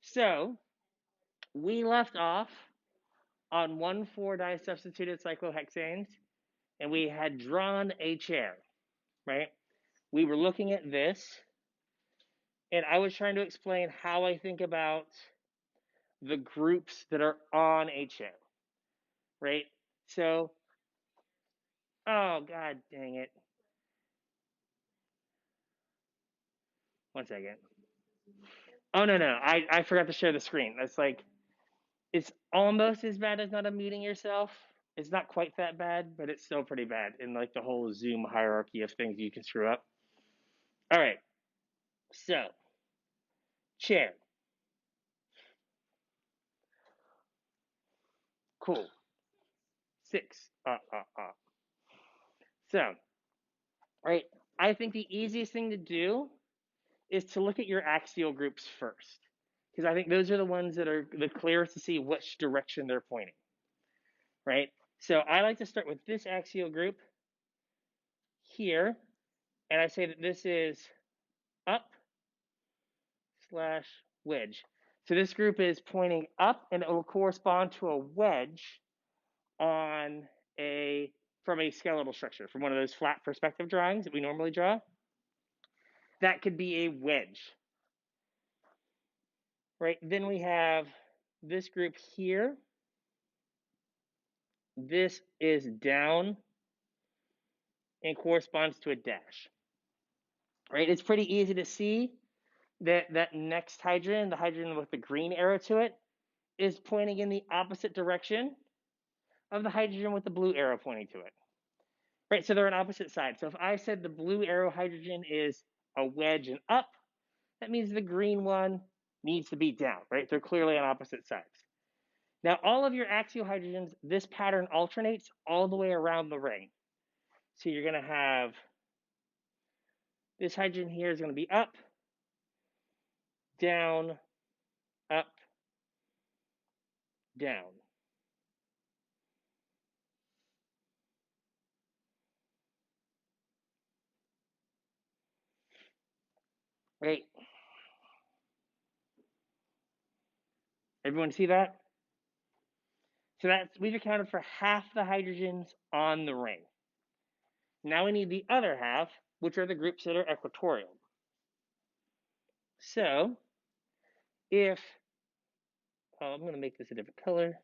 So we left off on 1,4-disubstituted cyclohexanes, and we had drawn a chair, right? We were looking at this, and I was trying to explain how I think about the groups that are on a chair, right? So, oh, God dang it. One second. Oh, no. I forgot to share the screen. That's like, it's almost as bad as not unmuting yourself. It's not quite that bad, but it's still pretty bad in like the whole Zoom hierarchy of things you can screw up. All right. So, chair. Cool. 6. So, right, I think the easiest thing to do is to look at your axial groups first, because I think those are the ones that are the clearest to see which direction they're pointing, right? So I like to start with this axial group here, and I say that this is up slash wedge. So this group is pointing up, and it will correspond to a wedge on from a skeletal structure, from one of those flat perspective drawings that we normally draw. That could be a wedge, right? Then we have this group here. This is down and corresponds to a dash, right? It's pretty easy to see that that next hydrogen, the hydrogen with the green arrow to it, is pointing in the opposite direction of the hydrogen with the blue arrow pointing to it, right? So they're on opposite sides. So if I said the blue arrow hydrogen is a wedge and up, that means the green one needs to be down, right? They're clearly on opposite sides. Now, all of your axial hydrogens, this pattern alternates all the way around the ring. So you're going to have this hydrogen here is going to be up, down, up, down. Right? Everyone see that? So we've accounted for half the hydrogens on the ring. Now we need the other half, which are the groups that are equatorial. So if, I'm going to make this a different color.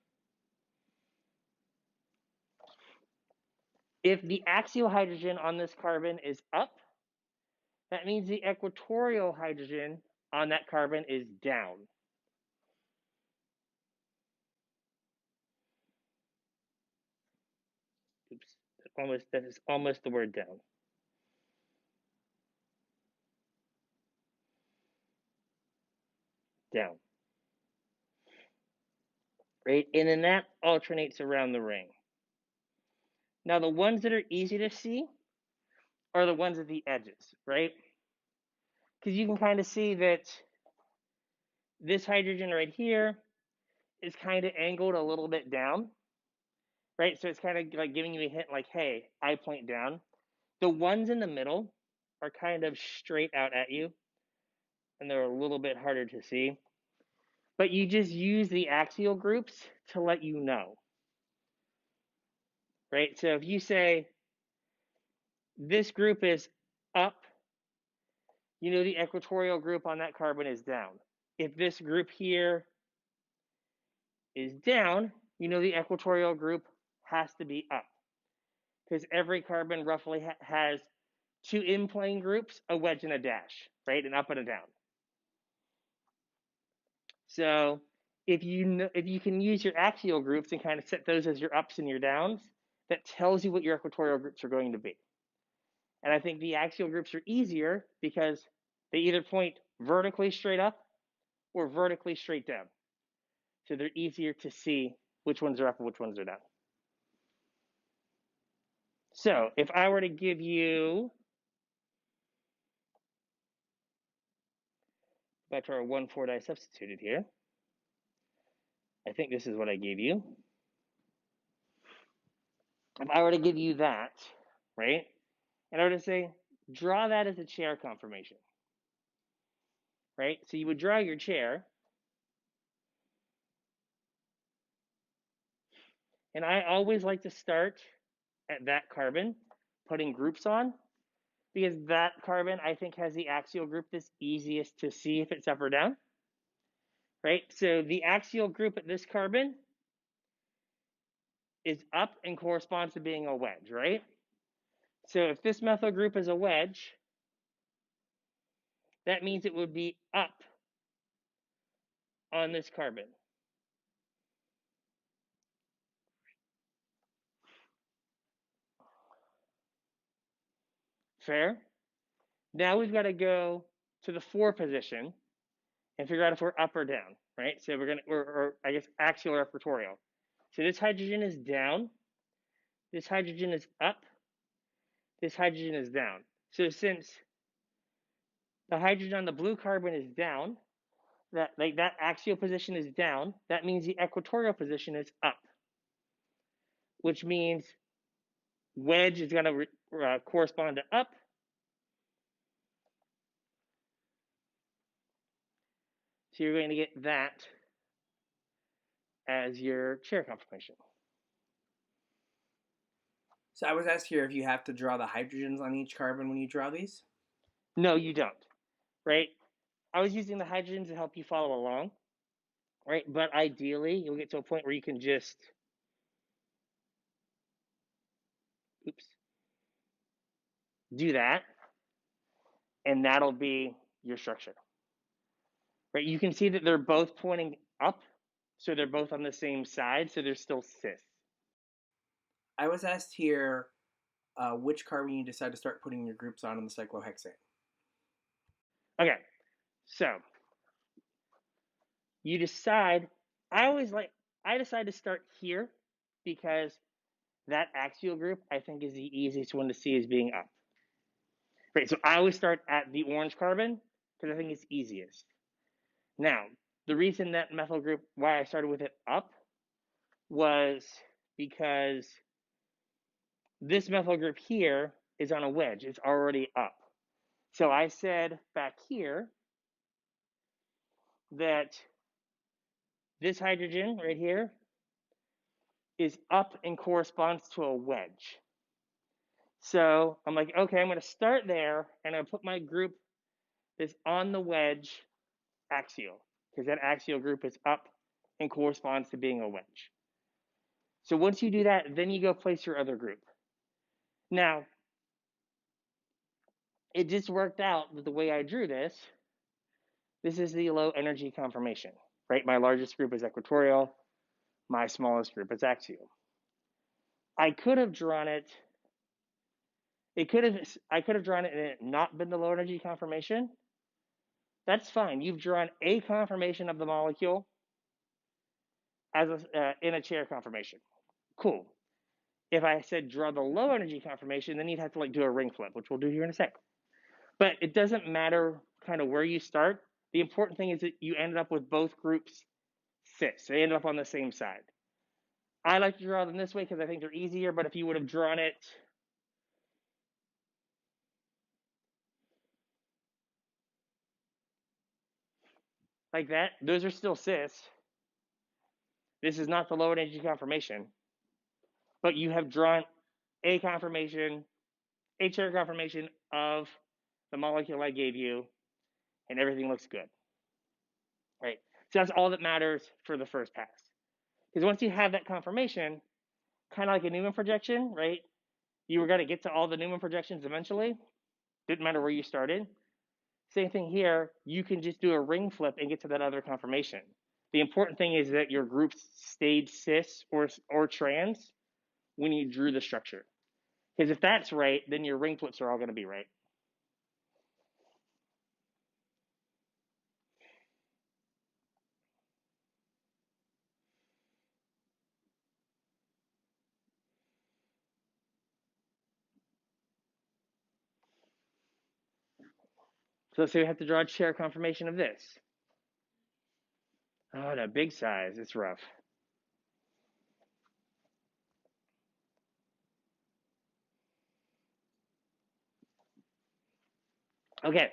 If the axial hydrogen on this carbon is up, that means the equatorial hydrogen on that carbon is down. Oops, that is almost the word down. Down. Right? And then that alternates around the ring. Now the ones that are easy to see are the ones at the edges, right? Because you can kind of see that this hydrogen right here is kind of angled a little bit down, right? So it's kind of like giving you a hint like, hey, I point down. The ones in the middle are kind of straight out at you, and they're a little bit harder to see. But you just use the axial groups to let you know, right? So if you say this group is up, you know the equatorial group on that carbon is down. If this group here is down, you know the equatorial group has to be up, because every carbon roughly has two in-plane groups, a wedge and a dash, right? An up and a down. So if you can use your axial groups and kind of set those as your ups and your downs, that tells you what your equatorial groups are going to be. And I think the axial groups are easier because they either point vertically straight up or vertically straight down. So they're easier to see which ones are up and which ones are down. So if I were to give you, back to our 1,4-disubstituted here, I think this is what I gave you. If I were to give you that, right, and I were to say, draw that as a chair conformation, right? So you would draw your chair, And I always like to start at that carbon, putting groups on, because that carbon I think has the axial group that's easiest to see if it's up or down, right? So the axial group at this carbon is up and corresponds to being a wedge, right? So if this methyl group is a wedge, that means it would be up on this carbon. Fair? Now we've got to go to the 4 position and figure out if we're up or down, right? So or I guess axial or equatorial. So this hydrogen is down, this hydrogen is up, this hydrogen is down. So since the hydrogen on the blue carbon is down, that axial position is down, that means the equatorial position is up, which means wedge is going to correspond to up. So you're going to get that as your chair confirmation. So I was asked here if you have to draw the hydrogens on each carbon when you draw these? No, you don't, right? I was using the hydrogens to help you follow along, right? But ideally, you'll get to a point where you can just, do that, and that'll be your structure, right? You can see that they're both pointing up, so they're both on the same side, so they're still cis. I was asked here which carbon you decide to start putting your groups on in the cyclohexane. Okay, so you decide, I decide to start here because that axial group I think is the easiest one to see as being up. Right, so I always start at the orange carbon because I think it's easiest. Now, the reason that methyl group, why I started with it up, was because this methyl group here is on a wedge. It's already up. So I said back here that this hydrogen right here is up and corresponds to a wedge. So I'm like, okay, I'm going to start there and I put my group that's on the wedge axial, because that axial group is up and corresponds to being a wedge. So once you do that, then you go place your other group. Now, it just worked out that the way I drew this, this is the low energy conformation, right? My largest group is equatorial, my smallest group is axial. I could have drawn it, I could have drawn it and it not been the low energy conformation. That's fine. You've drawn a conformation of the molecule as in a chair conformation. Cool. If I said draw the low energy conformation, then you'd have to do a ring flip, which we'll do here in a sec. But it doesn't matter kind of where you start. The important thing is that you ended up with both groups cis. They ended up on the same side. I like to draw them this way because I think they're easier, but if you would have drawn it like that, those are still cis. This is not the low energy conformation, but you have drawn a conformation, a chair conformation of the molecule I gave you, and everything looks good, right? So that's all that matters for the first pass. Because once you have that conformation, kind of like a Newman projection, right? You were going to get to all the Newman projections eventually. Didn't matter where you started. Same thing here. You can just do a ring flip and get to that other conformation. The important thing is that your group stayed cis or trans when you drew the structure. Because if that's right, then your ring flips are all going to be right. So let's say we have to draw a chair conformation of this. Oh, that big size, it's rough. Okay.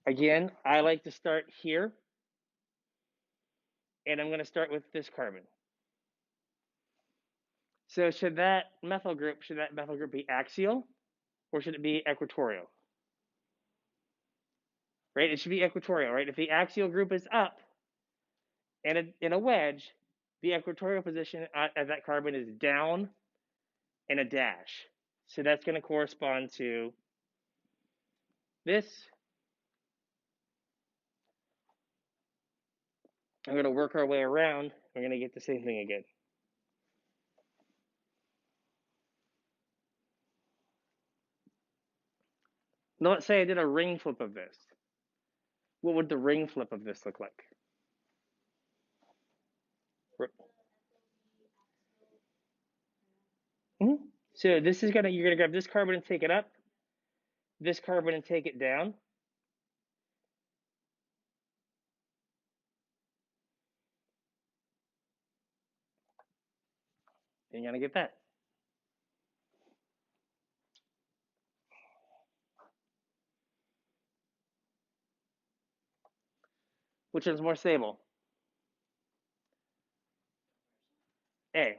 Again, I like to start here. And I'm going to start with this carbon. So should that methyl group be axial or should it be equatorial? Right? It should be equatorial, right? If the axial group is up and in a wedge, the equatorial position of that carbon is down and a dash. So that's going to correspond to this. I'm going to work our way around. We're going to get the same thing again. Now let's say I did a ring flip of this. What would the ring flip of this look like? Mm-hmm. So this is you're gonna grab this carbon and take it up, this carbon and take it down. And you're gonna get that. Which one's more stable? A.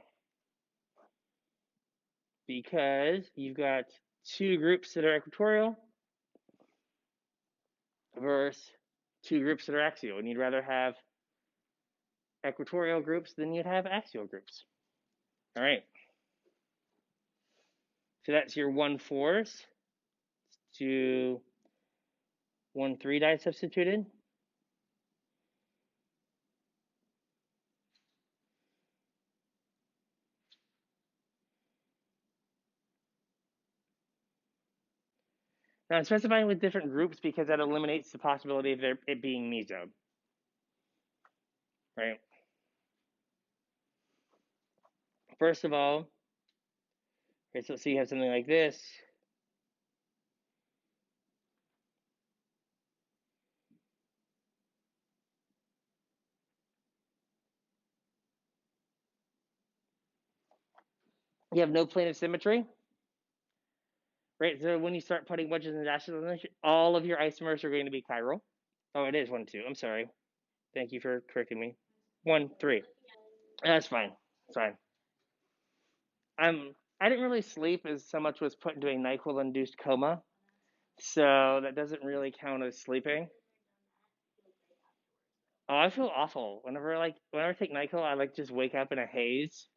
Because you've got two groups that are equatorial versus two groups that are axial. And you'd rather have equatorial groups than you'd have axial groups. All right. So that's your 1,4s to 1,3 dye substituted. Now I'm specifying with different groups because that eliminates the possibility of it being meso. Right? First of all, okay, so let's say you have something like this. You have no plane of symmetry. Right, so when you start putting wedges and dashes on this, all of your isomers are going to be chiral. Oh, it is 1, 2. I'm sorry. Thank you for correcting me. 1, 3. That's fine. It's fine. I didn't really sleep as so much was put into a NyQuil-induced coma, so that doesn't really count as sleeping. Oh, I feel awful whenever I take NyQuil. I just wake up in a haze,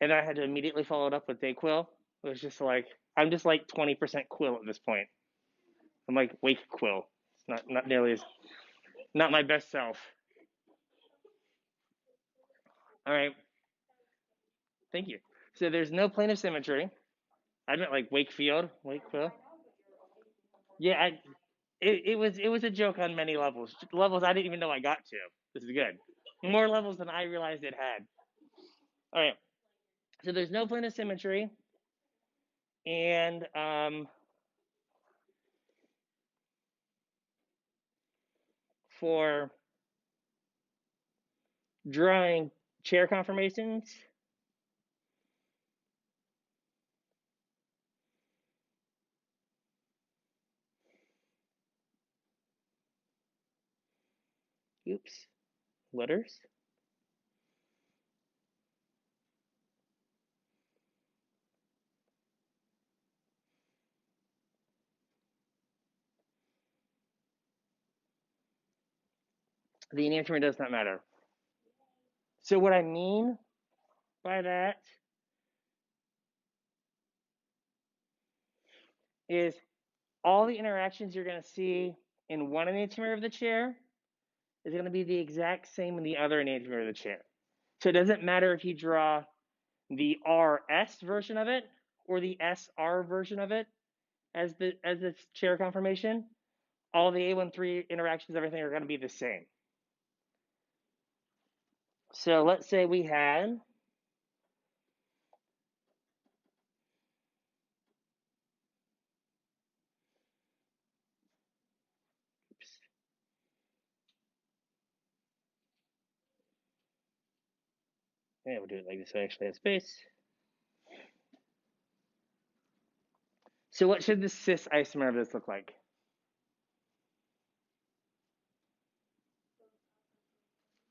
and I had to immediately follow it up with Dayquil. It was just I'm just 20% quill at this point. I'm like wake quill. It's not nearly as not my best self. All right. Thank you. So there's no plane of symmetry. I meant Wakefield, Wakefield. Yeah, it was a joke on many levels. Levels I didn't even know I got to. This is good. More levels than I realized it had. All right. So there's no plane of symmetry, and for drawing chair conformations, oops, letters. The enantiomer does not matter. So what I mean by that is all the interactions you're going to see in one enantiomer of the chair is going to be the exact same in the other enantiomer of the chair. So it doesn't matter if you draw the RS version of it or the SR version of it as the chair conformation. All the A13 interactions, everything are going to be the same. So let's say we had we'll do it like this so I actually have space. So what should the cis isomer of this look like?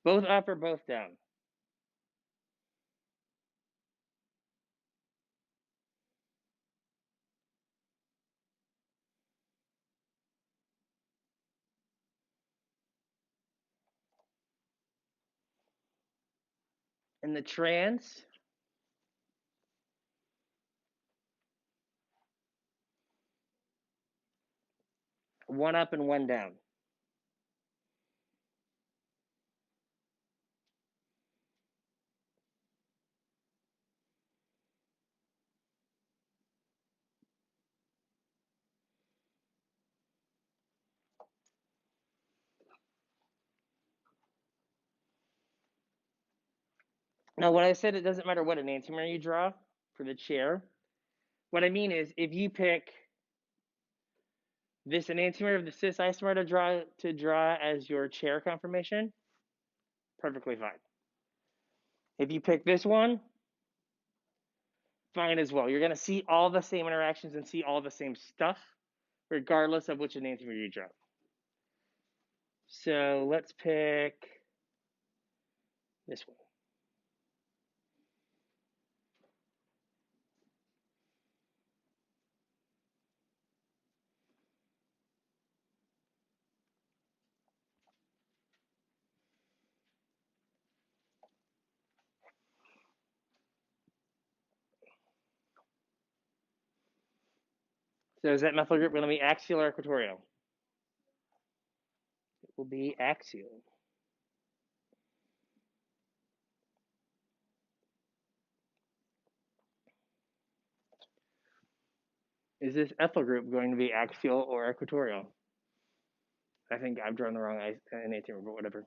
Both up or both down? And the trans, one up and one down. Now, when I said it doesn't matter what enantiomer you draw for the chair, what I mean is if you pick this enantiomer of the cis isomer to draw as your chair conformation, perfectly fine. If you pick this one, fine as well. You're going to see all the same interactions and see all the same stuff, regardless of which enantiomer you draw. So let's pick this one. So is that methyl group going to be axial or equatorial? It will be axial. Is this ethyl group going to be axial or equatorial? I think I've drawn the wrong enantiomer, but whatever.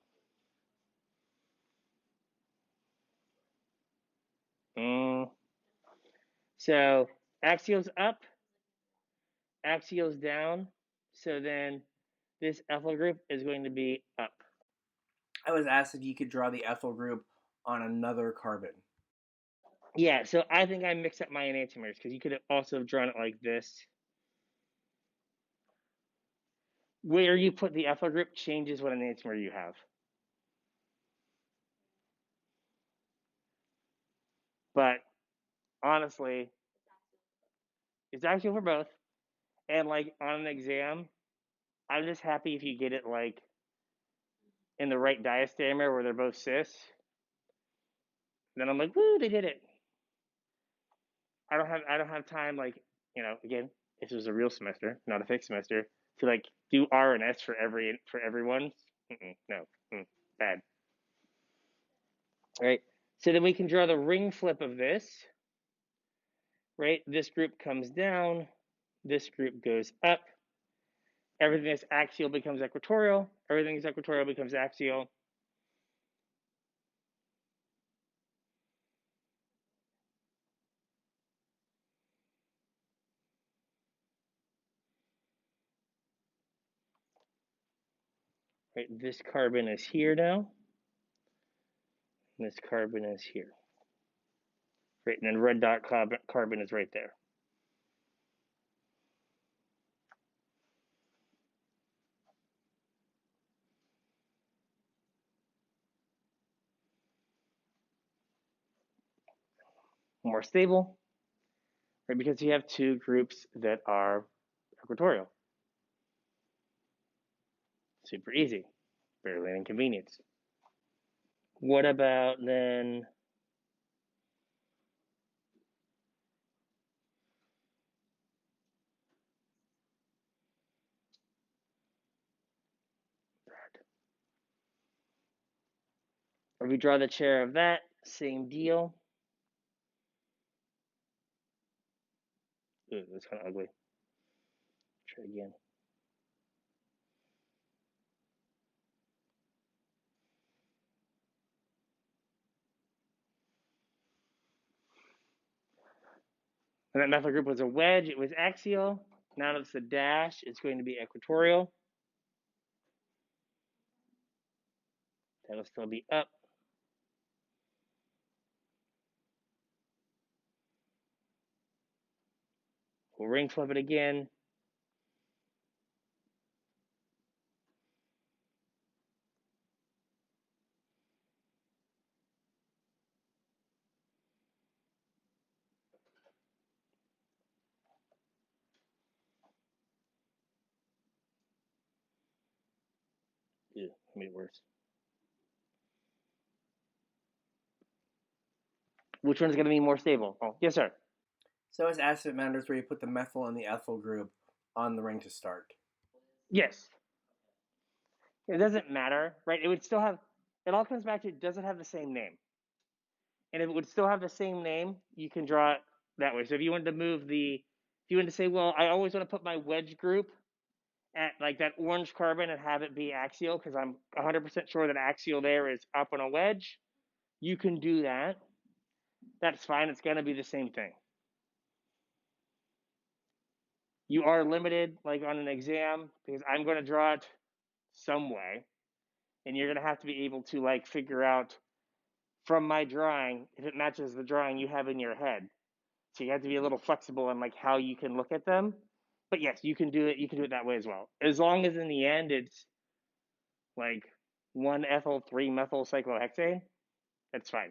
So axial's up, axial's down. So then this ethyl group is going to be up. I was asked if you could draw the ethyl group on another carbon. Yeah, so I think I mixed up my enantiomers because you could have also drawn it like this. Where you put the ethyl group changes what enantiomer you have. But honestly, it's axial for both. And like on an exam, I'm just happy if you get it like in the right diastereomer where they're both cis. Then I'm like, woo, they did it. I don't have time, like, you know, again, this was a real semester, not a fake semester, to like do R and S for everyone. No, bad. Right. So then we can draw the ring flip of this. Right. This group comes down. This group goes up. Everything that's axial becomes equatorial. Everything that's equatorial becomes axial. Right. This carbon is here now. And this carbon is here. Right. And then red dot carbon is right there. More stable. Right, because you have two groups that are equatorial. Super easy, barely an inconvenience. What about then that? Or we draw the chair of that, same deal. Ooh, that's kind of ugly. Try again. And that methyl group was a wedge, it was axial. Now that it's a dash, it's going to be equatorial. That'll still be up. We'll ring flip it again. Ew, made it worse. Which one's going to be more stable? Oh, yes, sir. So I was asked if it matters where you put the methyl and the ethyl group on the ring to start. Yes. It doesn't matter, right? It would still have, it all comes back to, does it have the same name? And if it would still have the same name, you can draw it that way. So if you wanted to move if you wanted to say, well, I always want to put my wedge group at like that orange carbon and have it be axial because I'm 100% sure that axial there is up on a wedge, you can do that. That's fine. It's going to be the same thing. You are limited like on an exam because I'm going to draw it some way. And you're going to have to be able to like figure out from my drawing if it matches the drawing you have in your head. So you have to be a little flexible in like how you can look at them. But yes, you can do it. You can do it that way as well. As long as in the end it's like 1-ethyl 3-methyl cyclohexane, that's fine.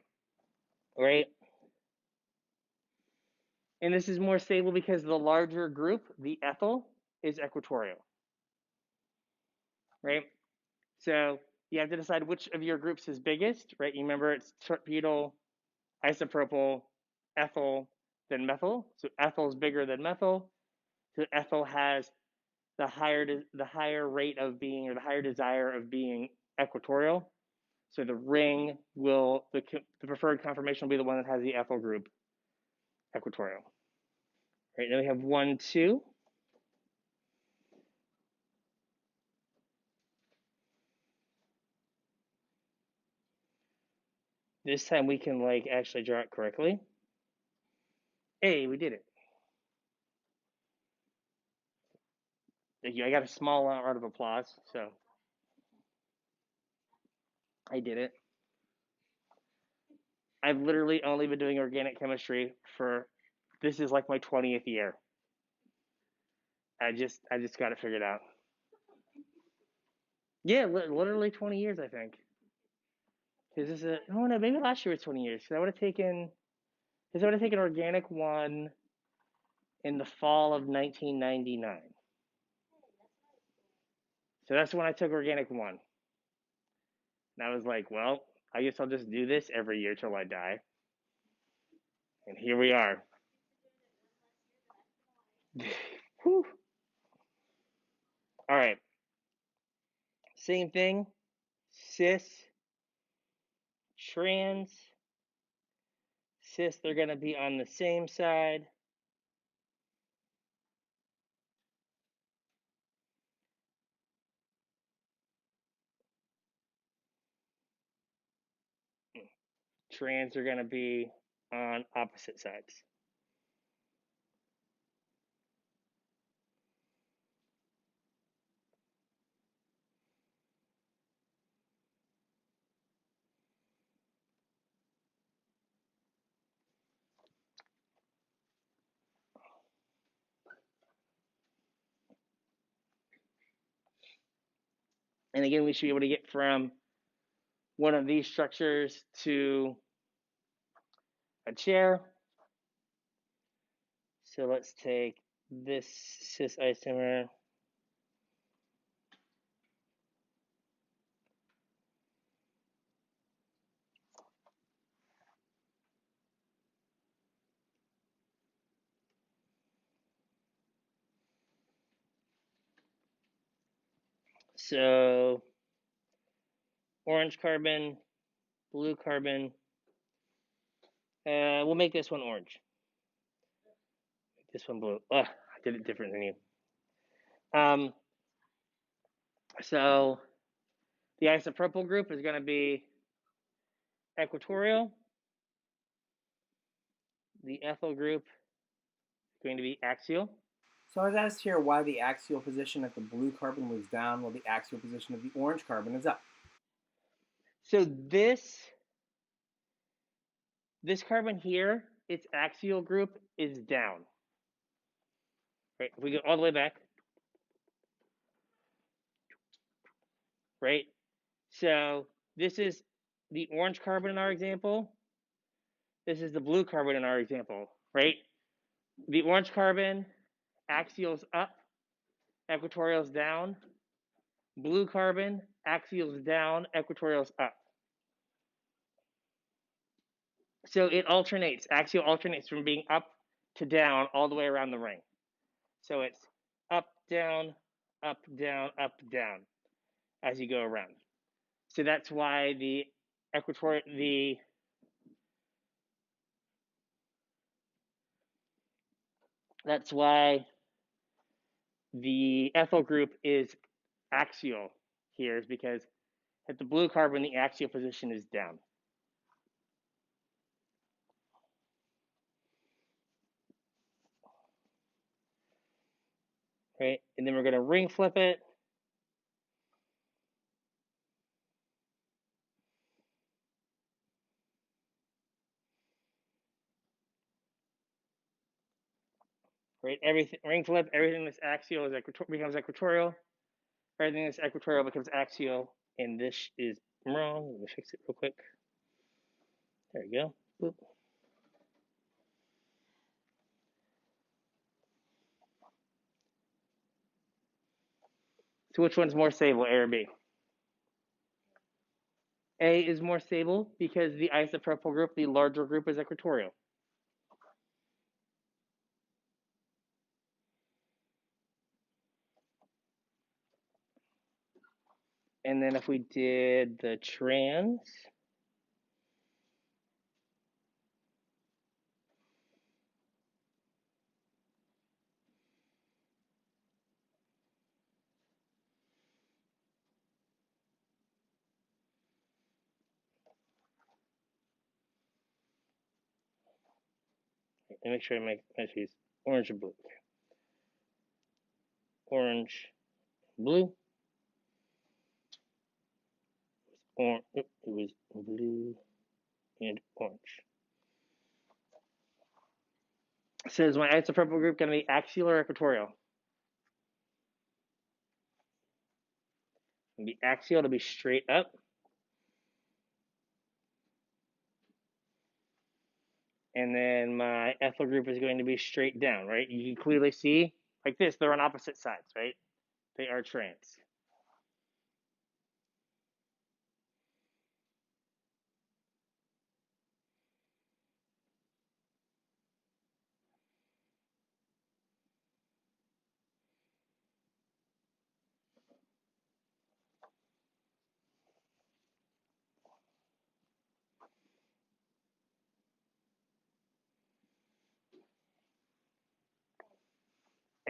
Right? And this is more stable because the larger group, the ethyl, is equatorial. Right? So you have to decide which of your groups is biggest, right? You remember it's butyl, isopropyl, ethyl, then methyl. So ethyl is bigger than methyl. So ethyl has the higher rate of being, or the higher desire of being equatorial. So the ring will, the preferred conformation will be the one that has the ethyl group equatorial. Right, then we have 1, 2. This time we can like actually draw it correctly. Hey, we did it. Thank you. I got a small round of applause, so I did it. I've literally only been doing organic chemistry for, this is like my 20th year. I just got it figured out. Yeah, literally 20 years, I think. Because this is oh no, maybe last year was 20 years. Because I would have taken organic 1 in the fall of 1999. So that's when I took organic 1. And I was like, well, I guess I'll just do this every year till I die. And here we are. Whew. All right. Same thing. Cis, trans, cis, they're going to be on the same side. Trans are going to be on opposite sides. And again, we should be able to get from one of these structures to a chair. So let's take this cis isomer. So orange carbon, blue carbon. We'll make this one orange. Make this one blue. I did it different than you. So the isopropyl group is going to be equatorial. The ethyl group is going to be axial. So I was asked here why the axial position of the blue carbon was down while the axial position of the orange carbon is up. So this carbon here, its axial group is down. Right? If we go all the way back, right? So this is the orange carbon in our example. This is the blue carbon in our example, right? The orange carbon, axial's up, equatorial's down. Blue carbon, axial's down, equatorial's up. So it alternates. Axial alternates from being up to down all the way around the ring. So it's up, down, up, down, up, down as you go around. So that's why the equatorial, that's why the ethyl group is axial here, is because at the blue carbon, the axial position is down. Right? And then we're going to ring flip it. Right? Everything ring flip, everything that's axial is becomes equatorial. Everything that's equatorial becomes axial. And this is wrong. Let me fix it real quick. There we go. Boop. So which one's more stable, A or B? A is more stable because the isopropyl group, the larger group, is equatorial. And then if we did the trans, and make sure I make these orange and blue. Orange, blue. It was blue and orange. So is my isopropyl group going to be axial or equatorial? It'll be axial to be straight up. And then my ethyl group is going to be straight down, right? You can clearly see, like this, they're on opposite sides, right? They are trans.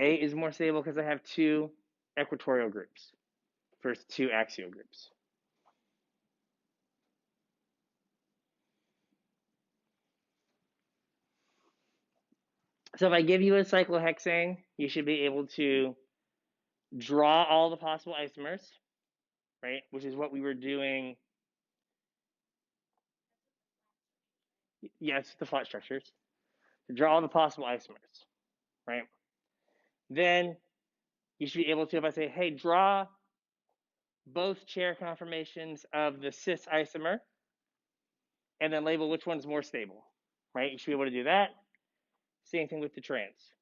A is more stable because I have two equatorial groups versus two axial groups. So if I give you a cyclohexane, you should be able to draw all the possible isomers, right? Which is what we were doing. Yes, the flat structures. To draw all the possible isomers, right? Then you should be able to, if I say, hey, draw both chair conformations of the cis isomer, and then label which one's more stable, right? You should be able to do that. Same thing with the trans.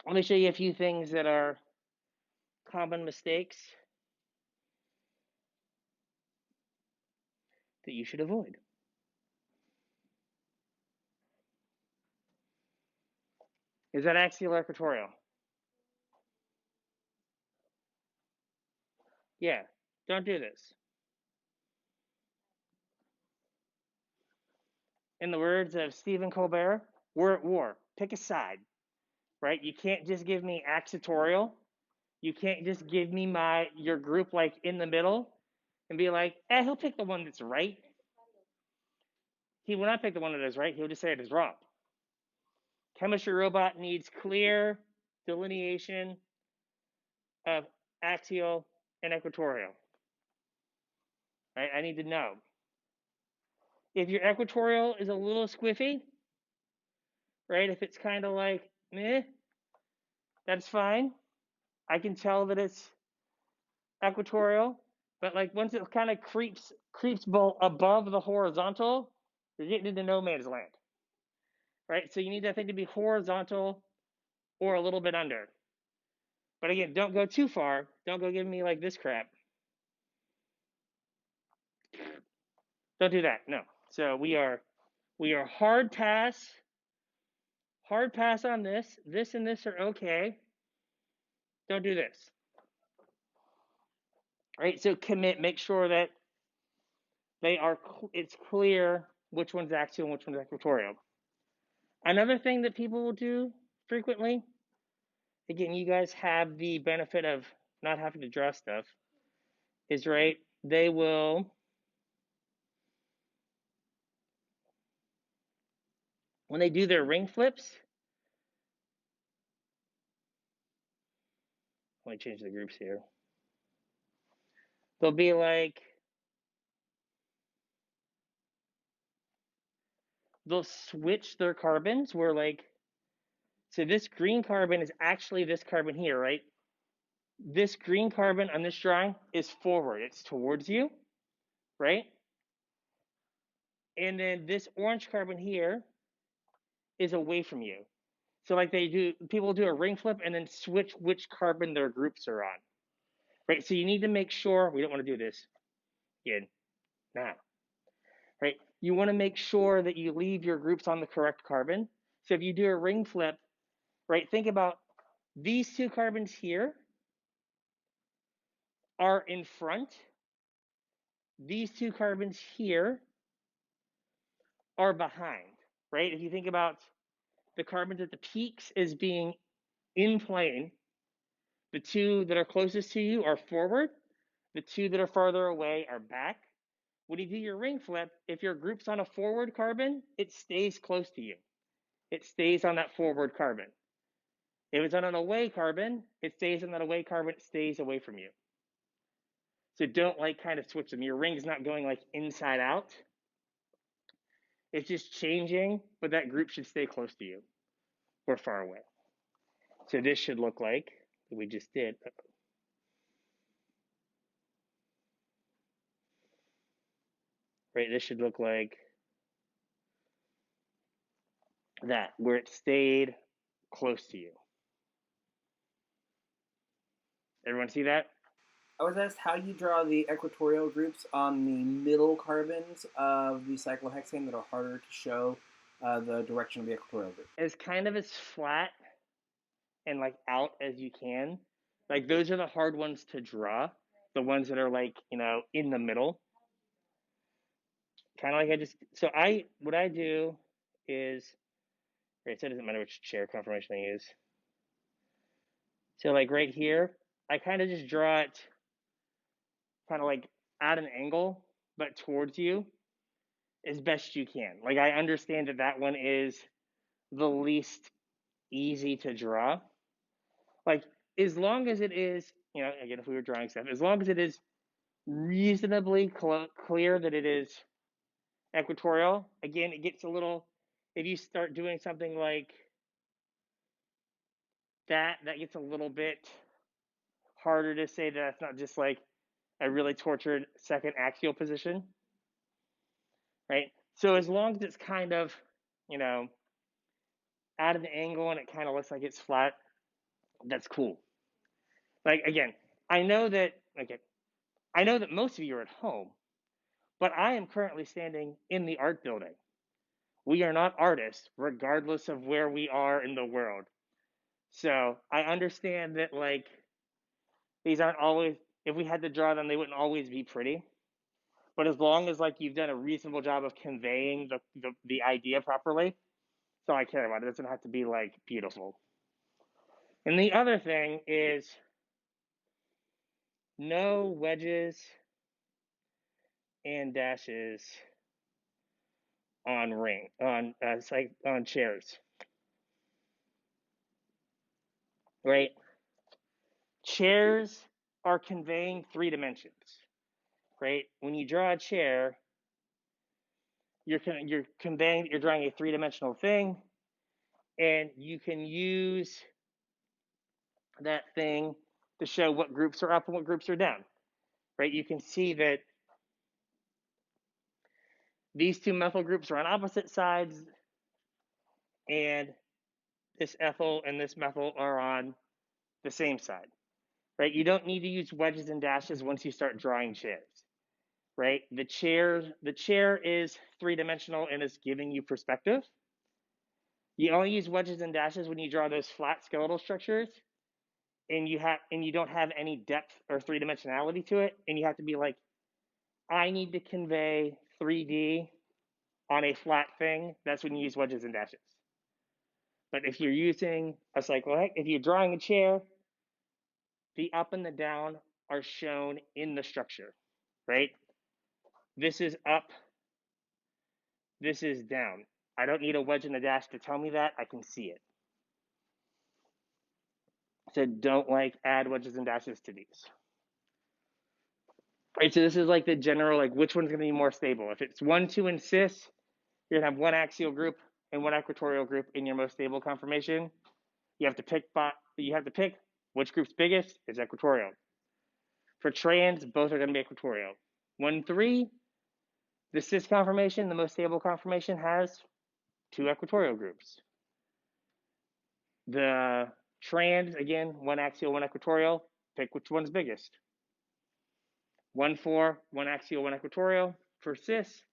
Let me show you a few things that are common mistakes that you should avoid. Is that axial or equatorial? Yeah, don't do this. In the words of Stephen Colbert, we're at war. Pick a side, right? You can't just give me axiatorial. You can't just give me your group like in the middle and be like, he'll pick the one that's right. He will not pick the one that is right. He'll just say it is wrong. Chemistry Robot needs clear delineation of axial and equatorial. Right? I need to know. If your equatorial is a little squiffy, right? If it's kind of like meh, that's fine. I can tell that it's equatorial, but like once it kind of creeps above the horizontal, you're getting into no man's land, right? So you need that thing to be horizontal or a little bit under. But again, don't go too far. Don't go giving me like this crap. Don't do that. No. So we are hard pass on this. This and this are okay. Don't do this. Right? So commit, make sure that it's clear which one's axial and which one's equatorial. Another thing that people will do frequently, again, you guys have the benefit of not having to draw stuff, is right, they will, when they do their ring flips, let me change the groups here. They'll be like, they'll switch their carbons where like, so this green carbon is actually this carbon here, right? This green carbon on this drawing is forward, it's towards you, right? And then this orange carbon here is away from you. So like people do a ring flip and then switch which carbon their groups are on, right? So you need to make sure, we don't want to do this again now, right? You want to make sure that you leave your groups on the correct carbon. So if you do a ring flip, right, think about these two carbons here are in front. These two carbons here are behind, right? If you think about the carbons at the peaks as being in plane, the two that are closest to you are forward, the two that are farther away are back. When you do your ring flip, if your group's on a forward carbon, it stays close to you. It stays on that forward carbon. If it's on an away carbon, it stays on that away carbon, it stays away from you. So don't like kind of switch them. Your ring's not going like inside out. It's just changing, but that group should stay close to you or far away. So this should look like we just did. Right, this should look like that, where it stayed close to you. Everyone see that? I was asked how you draw the equatorial groups on the middle carbons of the cyclohexane that are harder to show the direction of the equatorial group. As kind of as flat and like out as you can. Like those are the hard ones to draw. The ones that are like, in the middle. Kind of like what I do is, right, so it doesn't matter which chair conformation I use. So like right here, I kind of just draw it kind of like at an angle, but towards you as best you can. Like I understand that one is the least easy to draw. Like as long as it is, again, if we were drawing stuff, as long as it is reasonably clear that it is equatorial, again, it gets a little, if you start doing something like that gets a little bit harder to say that it's not just like a really tortured second axial position, right? So as long as it's kind of, at an angle and it kind of looks like it's flat, that's cool. Like, again, I know that most of you are at home, but I am currently standing in the art building. We are not artists, regardless of where we are in the world. So I understand that, like, these aren't always, if we had to draw them, they wouldn't always be pretty. But as long as, like, you've done a reasonable job of conveying the idea properly, that's all I care about. It doesn't have to be, like, beautiful. And the other thing is no wedges and dashes on chairs, right? Chairs are conveying 3 dimensions, right? When you draw a chair, you're conveying, you're drawing a 3-dimensional thing, and you can use that thing to show what groups are up and what groups are down, right? You can see that these two methyl groups are on opposite sides, and this ethyl and this methyl are on the same side, right? You don't need to use wedges and dashes once you start drawing chairs. right? The chair is three-dimensional and is giving you perspective. You only use wedges and dashes when you draw those flat skeletal structures, and you don't have any depth or three-dimensionality to it, and you have to be like, I need to convey 3D on a flat thing. That's when you use wedges and dashes. But if you're using a cyclohex, if you're drawing a chair, the up and the down are shown in the structure, right? This is up, this is down. I don't need a wedge and a dash to tell me that. I can see it. So don't add wedges and dashes to these. Right, so this is like the general, which one's going to be more stable. If it's 1, 2, and cis, you're going to have one axial group and one equatorial group in your most stable conformation. You have to pick which group's biggest is equatorial. For trans, both are going to be equatorial. 1, 3, the cis conformation, the most stable conformation, has 2 equatorial groups. The trans, again, one axial, one equatorial. Pick which one's biggest. 1, 4, one axial, one equatorial. For cis,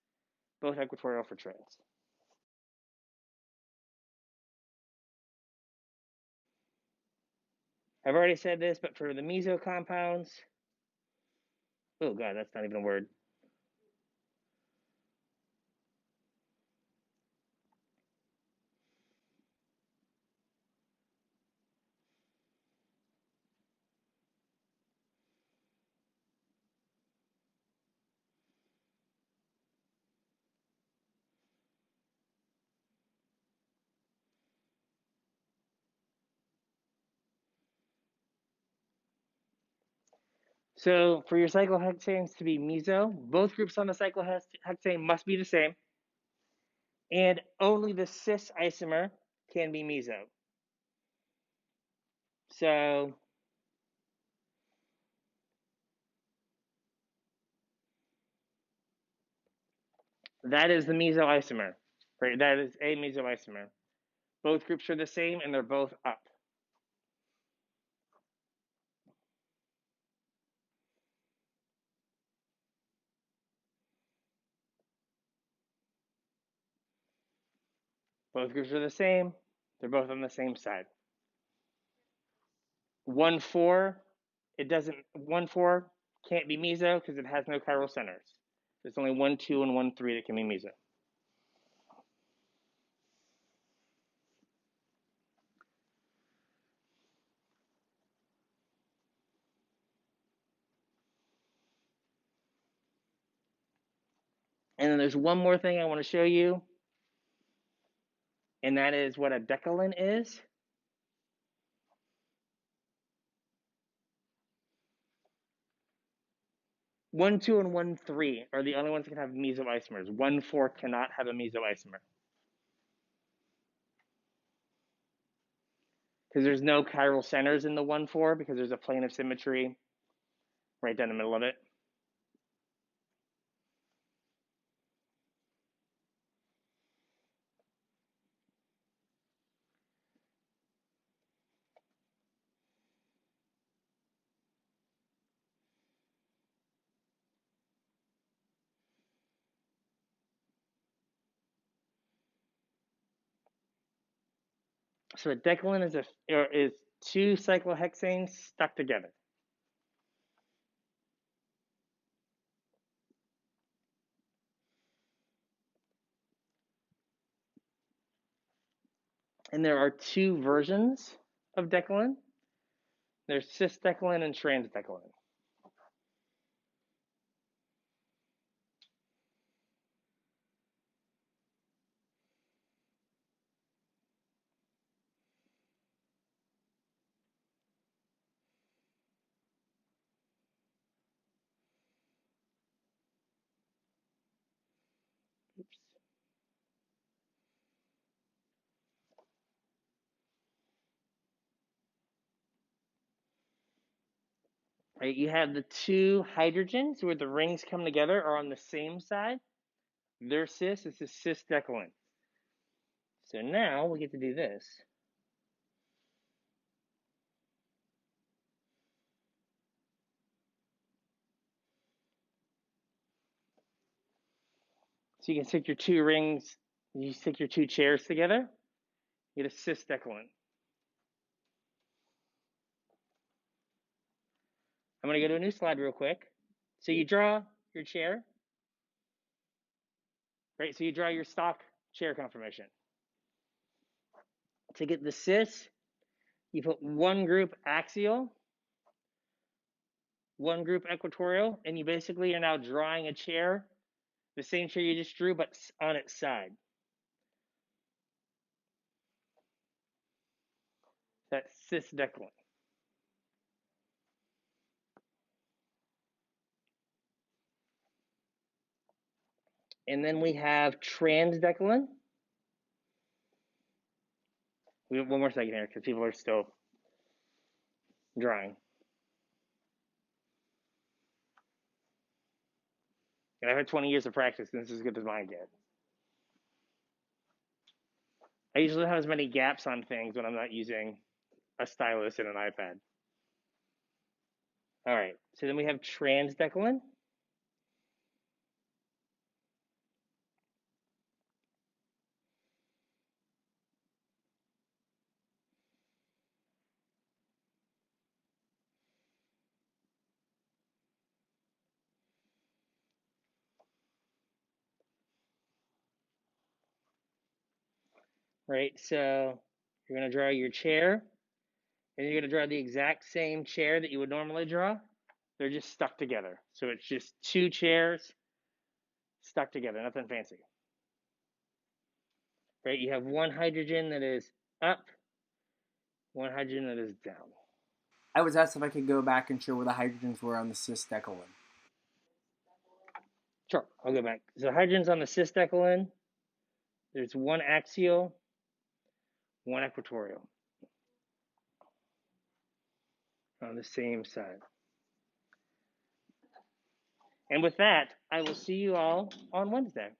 both equatorial for trans. I've already said this, but for the meso compounds, oh god, that's not even a word. So for your cyclohexanes to be meso, both groups on the cyclohexane must be the same, and only the cis isomer can be meso. So that is the meso isomer, right? That is a meso isomer. Both groups are the same, and they're both up. Both groups are the same. They're both on the same side. 1, 4, 1, 4 can't be meso because it has no chiral centers. There's only 1, 2, and 1, 3 that can be meso. And then there's one more thing I want to show you, and that is what a decalin is. One, 2, and 1, 3 are the only ones that can have mesoisomers. 1, 4 cannot have a mesoisomer. Because there's no chiral centers in the 1, 4 because there's a plane of symmetry right down the middle of it. So a decalin is 2 cyclohexanes stuck together. And there are 2 versions of decalin. There's cis decalin and trans decalin. Oops. Right, you have the 2 hydrogens where the rings come together are on the same side. They're cis. This is cis decalin. So now we get to do this. So you can stick your two rings, you stick your two chairs together, you get a cis declinum. I'm going to go to a new slide real quick. So you draw your chair, right? So you draw your stock chair conformation. To get the cis, you put one group axial, one group equatorial, and you basically are now drawing a chair, the same chair you just drew, but on its side. That's cis declinum. And then we have trans declinum. We have one more second here because people are still drawing. And I've had 20 years of practice, and this is as good as mine get. I usually have as many gaps on things when I'm not using a stylus and an iPad. All right, so then we have trans declinum. Right, so you're going to draw your chair, and you're going to draw the exact same chair that you would normally draw. They're just stuck together. So it's just two chairs stuck together, nothing fancy. Right, you have one hydrogen that is up, one hydrogen that is down. I was asked if I could go back and show where the hydrogens were on the cis declinum. Sure, I'll go back. So hydrogen's on the cis declinum. There's one axial, one equatorial on the same side. And with that, I will see you all on Wednesday.